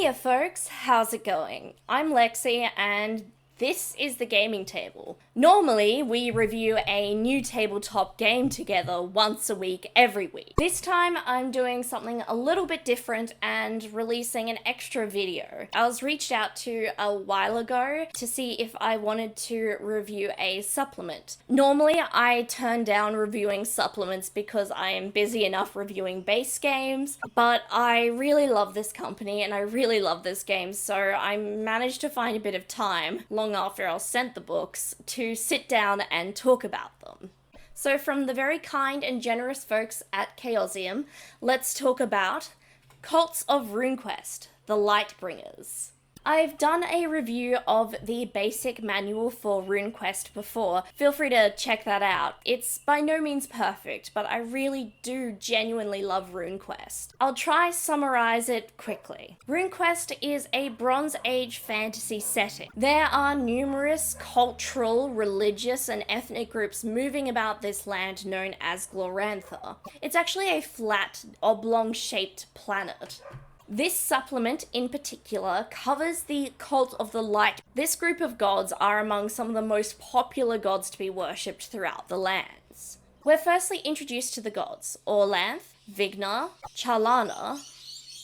Hiya folks, how's it going? I'm Lexi and this is the gaming table. Normally, we review a new tabletop game together once a week, every week. This time, I'm doing something a little bit different and releasing an extra video. I was reached out to a while ago to see if I wanted to review a supplement. Normally, I turn down reviewing supplements because I am busy enough reviewing base games, but I really love this company and I really love this game, so I managed to find a bit of time long after I was sent the books to sit down and talk about them. So from the very kind and generous folks at Chaosium, let's talk about Cults of RuneQuest, the Lightbringers. I've done a review of the basic manual for RuneQuest before. Feel free to check that out. It's by no means perfect, but I really do genuinely love RuneQuest. I'll try summarize it quickly. RuneQuest is a Bronze Age fantasy setting. There are numerous cultural, religious, and ethnic groups moving about this land known as Glorantha. It's actually a flat, oblong-shaped planet. This supplement in particular covers the cult of the light. This group of gods are among some of the most popular gods to be worshipped throughout the lands. We're firstly introduced to the gods: Orlanth, Vigna, Charlana,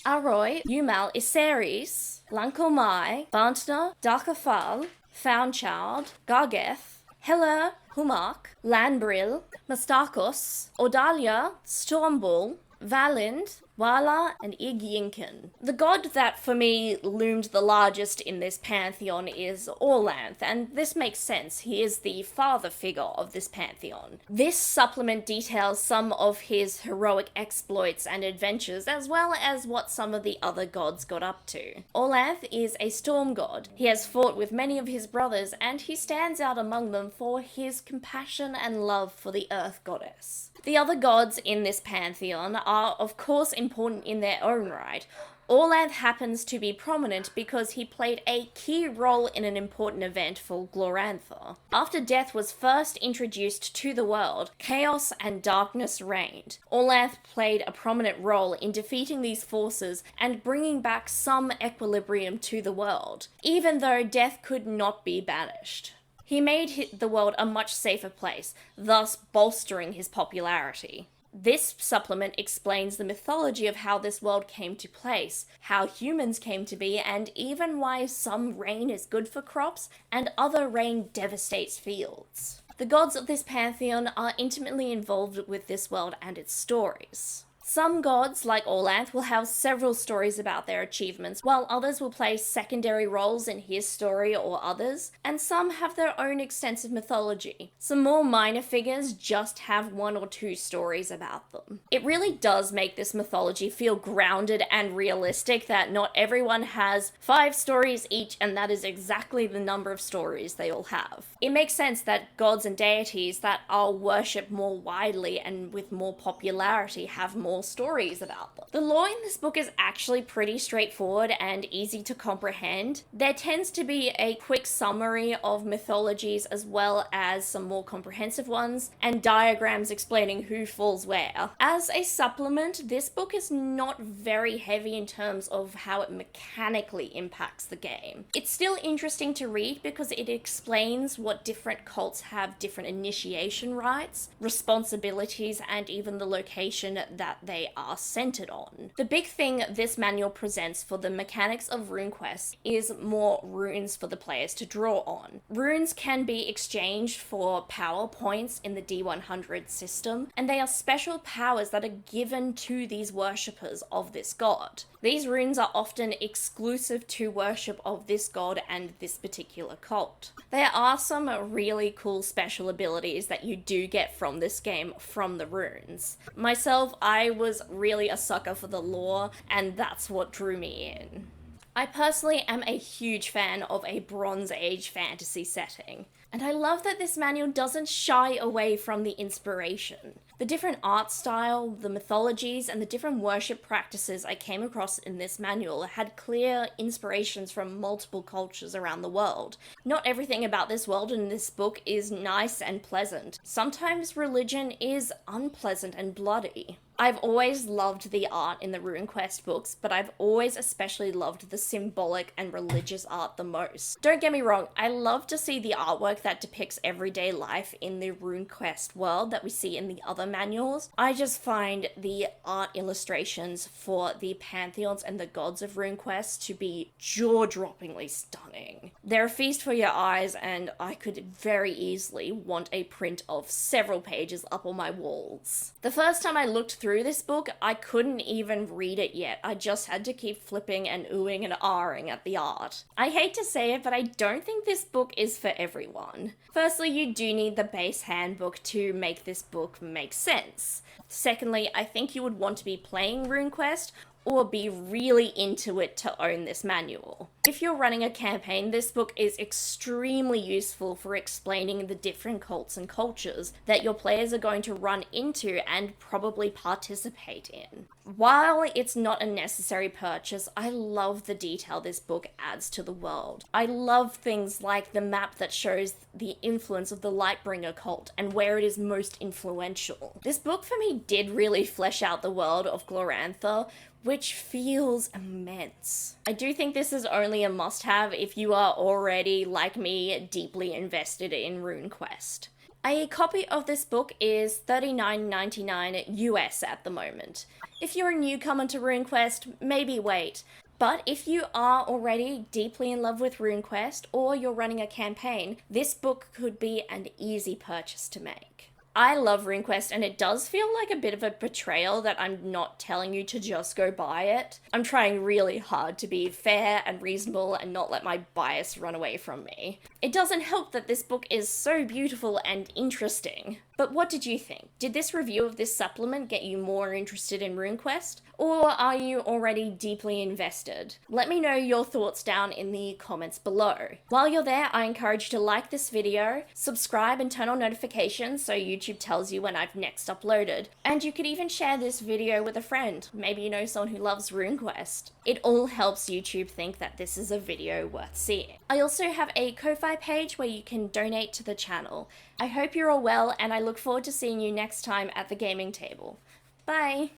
Arroy, Yumal, Iseris, Lankomai, Bantna, Darkafal, Foundchild, Gargeth, Hela, Humak, Lanbril, Mastakos, Ordalia, Stormbull, Valind, Wala, and Igyinkin. The god that for me loomed the largest in this pantheon is Orlanth, and this makes sense. He is the father figure of this pantheon. This supplement details some of his heroic exploits and adventures, as well as what some of the other gods got up to. Orlanth is a storm god. He has fought with many of his brothers, and he stands out among them for his compassion and love for the earth goddess. The other gods in this pantheon are, of course, important in their own right. Orlanth happens to be prominent because he played a key role in an important event for Glorantha. After death was first introduced to the world, chaos and darkness reigned. Orlanth played a prominent role in defeating these forces and bringing back some equilibrium to the world, even though death could not be banished. He made the world a much safer place, thus bolstering his popularity. This supplement explains the mythology of how this world came to place, how humans came to be, and even why some rain is good for crops and other rain devastates fields. The gods of this pantheon are intimately involved with this world and its stories. Some gods, like Orlanth, will have several stories about their achievements, while others will play secondary roles in his story or others, and some have their own extensive mythology. Some more minor figures just have one or two stories about them. It really does make this mythology feel grounded and realistic that not everyone has 5 stories each, and that is exactly the number of stories they all have. It makes sense that gods and deities that are worshipped more widely and with more popularity have more stories about them. The lore in this book is actually pretty straightforward and easy to comprehend. There tends to be a quick summary of mythologies as well as some more comprehensive ones, and diagrams explaining who falls where. As a supplement, this book is not very heavy in terms of how it mechanically impacts the game. It's still interesting to read because it explains what different cults have different initiation rites, responsibilities, and even the location that they are centered on. The big thing this manual presents for the mechanics of RuneQuest is more runes for the players to draw on. Runes can be exchanged for power points in the D100 system, and they are special powers that are given to these worshippers of this god. These runes are often exclusive to worship of this god and this particular cult. There are some really cool special abilities that you do get from this game from the runes. Myself, I was really a sucker for the lore, and that's what drew me in. I personally am a huge fan of a Bronze Age fantasy setting, and I love that this manual doesn't shy away from the inspiration. The different art style, the mythologies, and the different worship practices I came across in this manual had clear inspirations from multiple cultures around the world. Not everything about this world in this book is nice and pleasant. Sometimes religion is unpleasant and bloody. I've always loved the art in the RuneQuest books, but I've always especially loved the symbolic and religious art the most. Don't get me wrong, I love to see the artwork that depicts everyday life in the RuneQuest world that we see in the other manuals. I just find the art illustrations for the pantheons and the gods of RuneQuest to be jaw-droppingly stunning. They're a feast for your eyes, and I could very easily want a print of several pages up on my walls. The first time I looked through this book, I couldn't even read it yet. I just had to keep flipping and oohing and ahhing at the art. I hate to say it, but I don't think this book is for everyone. Firstly, you do need the base handbook to make this book make sense. Secondly, I think you would want to be playing RuneQuest or be really into it to own this manual. If you're running a campaign, this book is extremely useful for explaining the different cults and cultures that your players are going to run into and probably participate in. While it's not a necessary purchase, I love the detail this book adds to the world. I love things like the map that shows the influence of the Lightbringer cult and where it is most influential. This book for me did really flesh out the world of Glorantha, which feels immense. I do think this is only a must-have if you are already, like me, deeply invested in RuneQuest. A copy of this book is $39.99 US at the moment. If you're a newcomer to RuneQuest, maybe wait. But if you are already deeply in love with RuneQuest or you're running a campaign, this book could be an easy purchase to make. I love RuneQuest, and it does feel like a bit of a betrayal that I'm not telling you to just go buy it. I'm trying really hard to be fair and reasonable and not let my bias run away from me. It doesn't help that this book is so beautiful and interesting. But what did you think? Did this review of this supplement get you more interested in RuneQuest? Or are you already deeply invested? Let me know your thoughts down in the comments below. While you're there, I encourage you to like this video, subscribe and turn on notifications so YouTube tells you when I've next uploaded. And you could even share this video with a friend. Maybe you know someone who loves RuneQuest. It all helps YouTube think that this is a video worth seeing. I also have a Ko-Fi page where you can donate to the channel. I hope you're all well, and I look forward to seeing you next time at the gaming table. Bye!